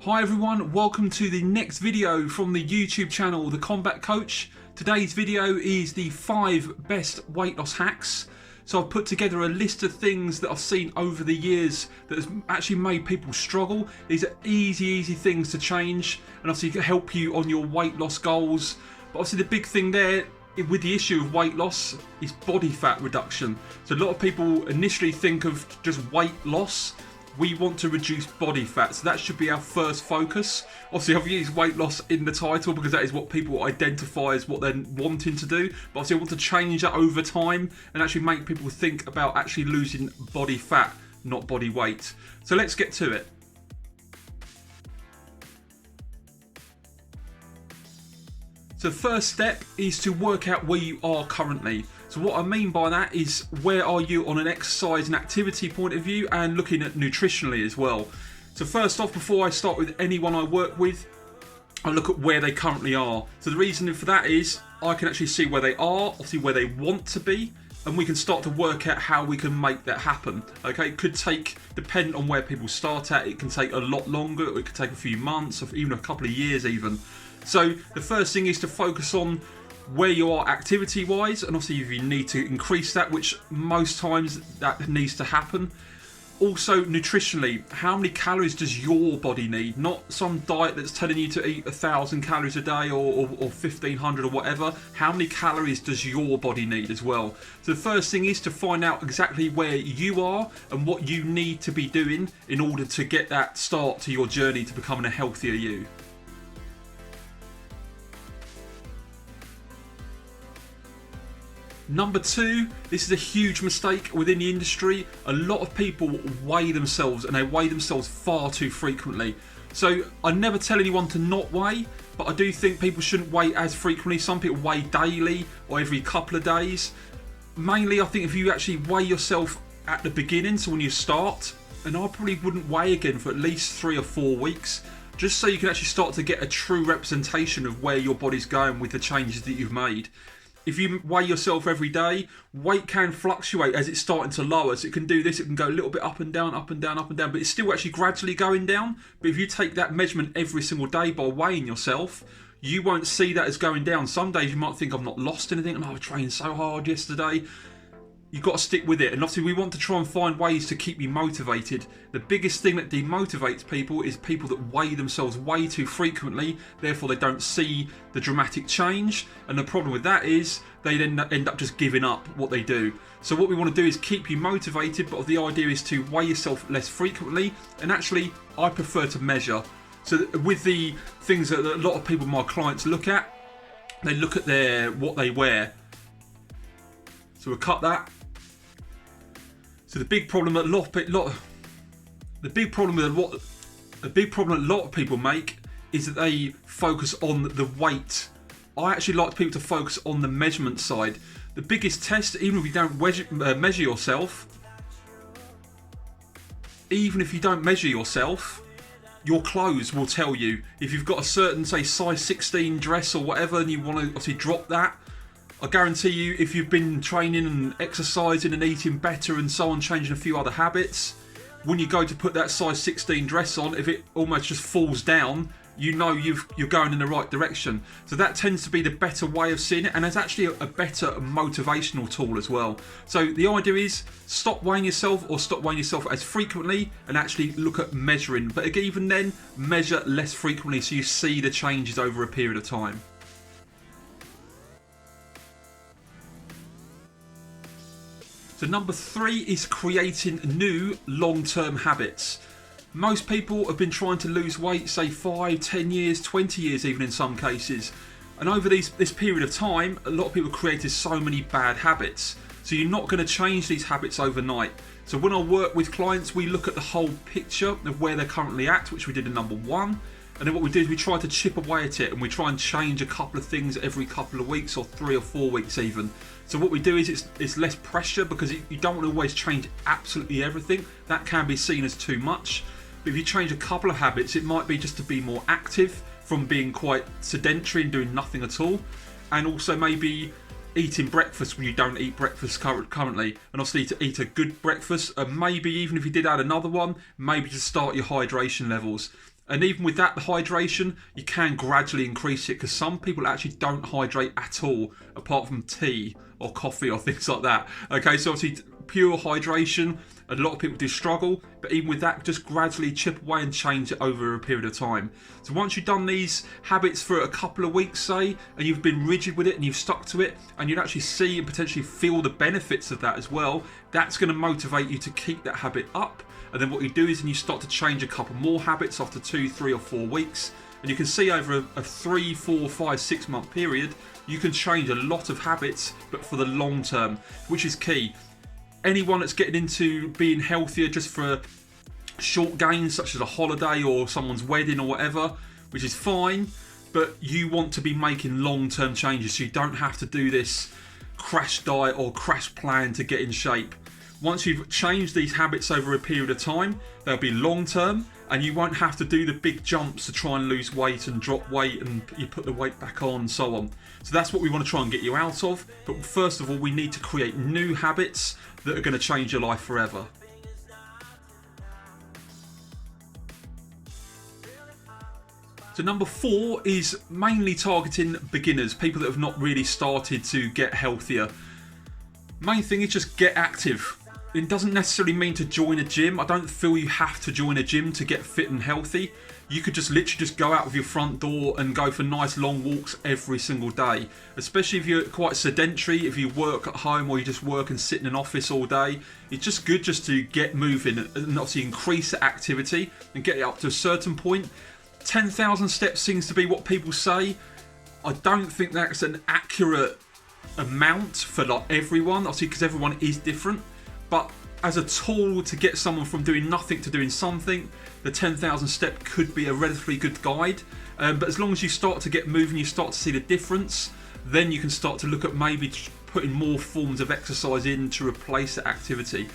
Hi everyone, welcome to the next video from the YouTube channel, The Combat Coach. Today's video is the 5 best weight loss hacks. So I've put together a list of things that I've seen over the years that has actually made people struggle. These are easy things to change and obviously help you on your weight loss goals. But obviously the big thing there with the issue of weight loss is body fat reduction. So a lot of people initially think of just weight loss. We want to reduce body fat, so that should be our first focus. Obviously I've used weight loss in the title because that is what people identify as what they're wanting to do, but obviously I want to change that over time and actually make people think about actually losing body fat, not body weight. So let's get to it. So the first step is to work out where you are currently. So what I mean by that is where are you on an exercise and activity point of view, and looking at nutritionally as well. So first off, before I start with anyone I work with, I look at where they currently are. So the reason for that is I can actually see where they are, obviously where they want to be, and we can start to work out how we can make that happen. Okay, it could take, depending on where people start at, it can take a lot longer, or it could take a few months, or even a couple of years even. So the first thing is to focus on where you are activity wise, and obviously if you need to increase that, which most times that needs to happen. Also nutritionally, how many calories does your body need? Not some diet that's telling you to eat 1,000 calories a day or 1,500 or whatever. How many calories does your body need as well? So the first thing is to find out exactly where you are and what you need to be doing in order to get that start to your journey to becoming a healthier you. Number 2, this is a huge mistake within the industry. A lot of people weigh themselves, and they weigh themselves far too frequently. So I never tell anyone to not weigh, but I do think people shouldn't weigh as frequently. Some people weigh daily or every couple of days. Mainly I think if you actually weigh yourself at the beginning, so when you start, and I probably wouldn't weigh again for at least 3 or 4 weeks, just so you can actually start to get a true representation of where your body's going with the changes that you've made. If you weigh yourself every day, weight can fluctuate as it's starting to lower. So it can do this, it can go a little bit up and down, up and down, up and down, but it's still actually gradually going down. But if you take that measurement every single day by weighing yourself, you won't see that as going down. Some days you might think I've not lost anything, and I trained so hard yesterday. You've got to stick with it, and obviously we want to try and find ways to keep you motivated. The biggest thing that demotivates people is people that weigh themselves way too frequently, therefore they don't see the dramatic change, and the problem with that is they then end up just giving up what they do. So what we want to do is keep you motivated, but the idea is to weigh yourself less frequently, and actually I prefer to measure. So with the things that a lot of people, my clients, look at, they look at what they wear. So we'll cut that. So the big problem that a lot of people make is that they focus on the weight. I actually like people to focus on the measurement side. The biggest test, even if you don't measure yourself, your clothes will tell you. If you've got a certain, say, size 16 dress or whatever, and you want to obviously drop that, I guarantee you, if you've been training and exercising and eating better and so on, changing a few other habits, when you go to put that size 16 dress on, if it almost just falls down, you know you're going in the right direction. So that tends to be the better way of seeing it, and it's actually a better motivational tool as well. So the idea is stop weighing yourself, or stop weighing yourself as frequently, and actually look at measuring. But even then, measure less frequently so you see the changes over a period of time. So number 3 is creating new long-term habits. Most people have been trying to lose weight, say 5, 10 years, 20 years even in some cases. And over this period of time, a lot of people have created so many bad habits. So you're not going to change these habits overnight. So when I work with clients, we look at the whole picture of where they're currently at, which we did in number 1. And then what we do is we try to chip away at it, and we try and change a couple of things every couple of weeks, or 3 or 4 weeks even. So what we do is it's less pressure, because you don't want to always change absolutely everything. That can be seen as too much. But if you change a couple of habits, it might be just to be more active from being quite sedentary and doing nothing at all. And also maybe eating breakfast when you don't eat breakfast currently, and obviously to eat a good breakfast, and maybe even if you did add another one, maybe to start your hydration levels. And even with that, the hydration, you can gradually increase it, because some people actually don't hydrate at all, apart from tea or coffee or things like that. Okay, so obviously pure hydration, a lot of people do struggle, but even with that, just gradually chip away and change it over a period of time. So once you've done these habits for a couple of weeks, say, and you've been rigid with it and you've stuck to it, and you'd actually see and potentially feel the benefits of that as well, that's going to motivate you to keep that habit up. And then what you do is you start to change a couple more habits after 2, 3 or 4 weeks. And you can see over a 3, 4, 5, 6 month period, you can change a lot of habits, but for the long term, which is key. Anyone that's getting into being healthier just for short gains, such as a holiday or someone's wedding or whatever, which is fine, but you want to be making long-term changes, so you don't have to do this crash diet or crash plan to get in shape. Once you've changed these habits over a period of time, they'll be long-term, and you won't have to do the big jumps to try and lose weight and drop weight and you put the weight back on and so on. So that's what we want to try and get you out of. But first of all, we need to create new habits that are going to change your life forever. So number 4 is mainly targeting beginners, people that have not really started to get healthier. Main thing is just get active. It doesn't necessarily mean to join a gym. I don't feel you have to join a gym to get fit and healthy. You could just literally just go out of your front door and go for nice long walks every single day. Especially if you're quite sedentary, if you work at home or you just work and sit in an office all day. It's just good just to get moving and obviously increase the activity and get it up to a certain point. 10,000 steps seems to be what people say. I don't think that's an accurate amount for like everyone, obviously, because everyone is different. But as a tool to get someone from doing nothing to doing something, the 10,000 step could be a relatively good guide. But as long as you start to get moving, you start to see the difference, then you can start to look at maybe putting more forms of exercise in to replace the activity.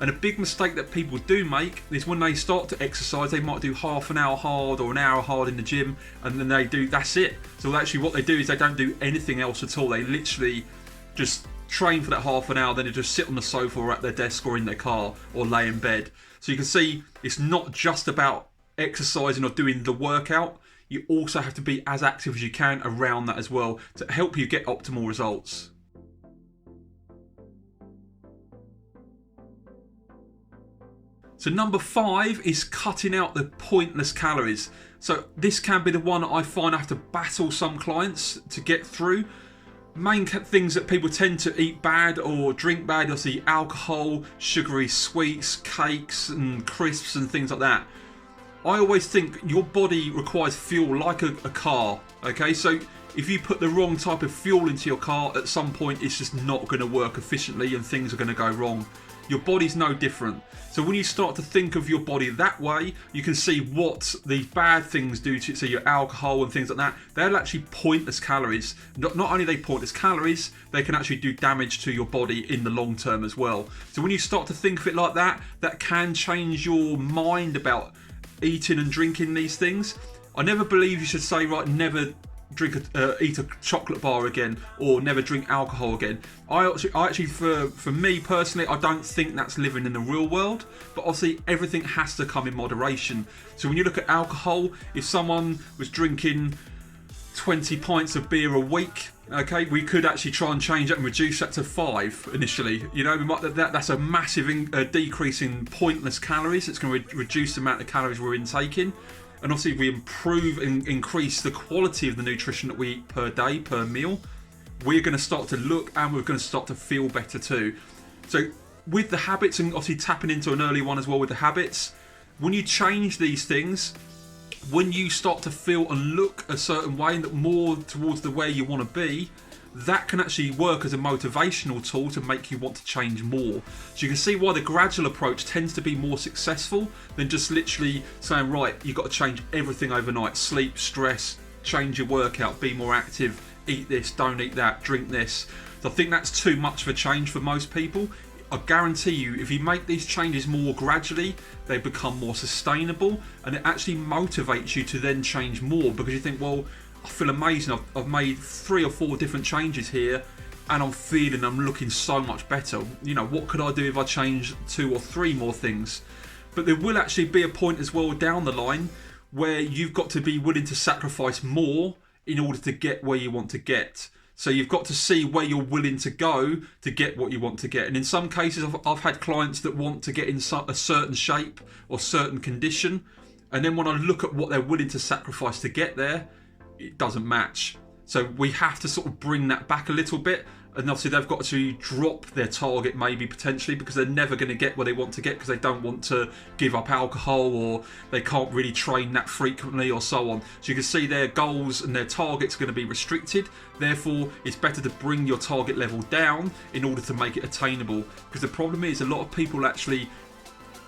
And a big mistake that people do make is when they start to exercise, they might do half an hour hard or an hour hard in the gym, and then that's it. So actually what they do is they don't do anything else at all. They literally just train for that half an hour, then they just sit on the sofa or at their desk or in their car or lay in bed. So you can see it's not just about exercising or doing the workout. You also have to be as active as you can around that as well to help you get optimal results. So number 5 is cutting out the pointless calories. So this can be the one I find I have to battle some clients to get through. Main things that people tend to eat bad or drink bad, obviously alcohol, sugary sweets, cakes and crisps and things like that. I always think your body requires fuel like a car, okay? So if you put the wrong type of fuel into your car, at some point it's just not going to work efficiently and things are going to go wrong. Your body's no different. So when you start to think of your body that way, you can see what the bad things do to it. So your alcohol and things like that, they're actually pointless calories. Not only are they pointless calories, they can actually do damage to your body in the long term as well. So when you start to think of it like that, that can change your mind about eating and drinking these things. I never believe you should say, right, never eat a chocolate bar again or never drink alcohol again. I actually for me personally, I don't think that's living in the real world, but obviously everything has to come in moderation. So when you look at alcohol, if someone was drinking 20 pints of beer a week, okay, we could actually try and change that and reduce that to 5 initially. You know, that's a massive decrease in pointless calories. It's going to reduce the amount of calories we're intaking. And obviously if we improve and increase the quality of the nutrition that we eat per day, per meal, we're going to start to look and we're going to start to feel better too. So with the habits, and obviously tapping into an early one as well with the habits, when you change these things, when you start to feel and look a certain way and look more towards the way you want to be, that can actually work as a motivational tool to make you want to change more. So you can see why the gradual approach tends to be more successful than just literally saying, right, you've got to change everything overnight. Sleep, stress, change your workout, be more active, eat this, don't eat that, drink this. So I think that's too much of a change for most people. I guarantee you, if you make these changes more gradually, they become more sustainable and it actually motivates you to then change more, because you think, well, I feel amazing. I've made 3 or 4 different changes here and I'm looking so much better. You know, what could I do if I changed 2 or 3 more things? But there will actually be a point as well down the line where you've got to be willing to sacrifice more in order to get where you want to get. So you've got to see where you're willing to go to get what you want to get. And in some cases, I've had clients that want to get in a certain shape or certain condition. And then when I look at what they're willing to sacrifice to get there, it doesn't match. So we have to sort of bring that back a little bit. And obviously they've got to drop their target maybe potentially, because they're never going to get where they want to get, because they don't want to give up alcohol, or they can't really train that frequently, or so on. So you can see their goals and their targets are going to be restricted. Therefore, it's better to bring your target level down in order to make it attainable. Because the problem is, a lot of people actually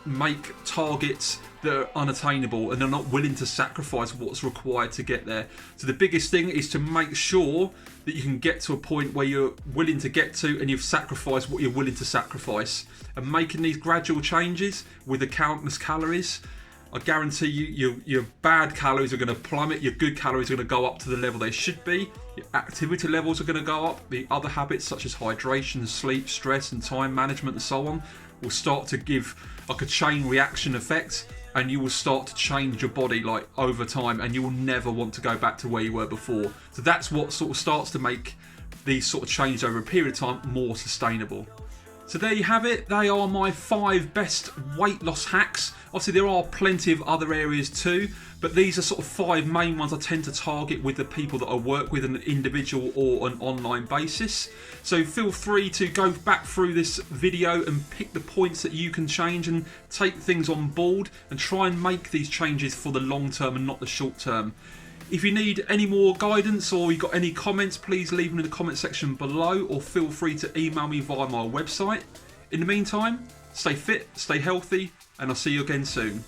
make targets that are unattainable, and they're not willing to sacrifice what's required to get there. So the biggest thing is to make sure that you can get to a point where you're willing to get to, and you've sacrificed what you're willing to sacrifice. And making these gradual changes with the countless calories, I guarantee you, your bad calories are going to plummet, your good calories are going to go up to the level they should be, your activity levels are going to go up, the other habits such as hydration, sleep, stress and time management and so on will start to give like a chain reaction effect, and you will start to change your body like over time, and you will never want to go back to where you were before. So that's what sort of starts to make these sort of changes over a period of time more sustainable. So there you have it. They are my 5 best weight loss hacks. Obviously there are plenty of other areas too, but these are sort of 5 main ones I tend to target with the people that I work with on an individual or an online basis. So feel free to go back through this video and pick the points that you can change and take things on board and try and make these changes for the long term and not the short term. If you need any more guidance or you've got any comments, please leave them in the comment section below, or feel free to email me via my website. In the meantime, stay fit, stay healthy, and I'll see you again soon.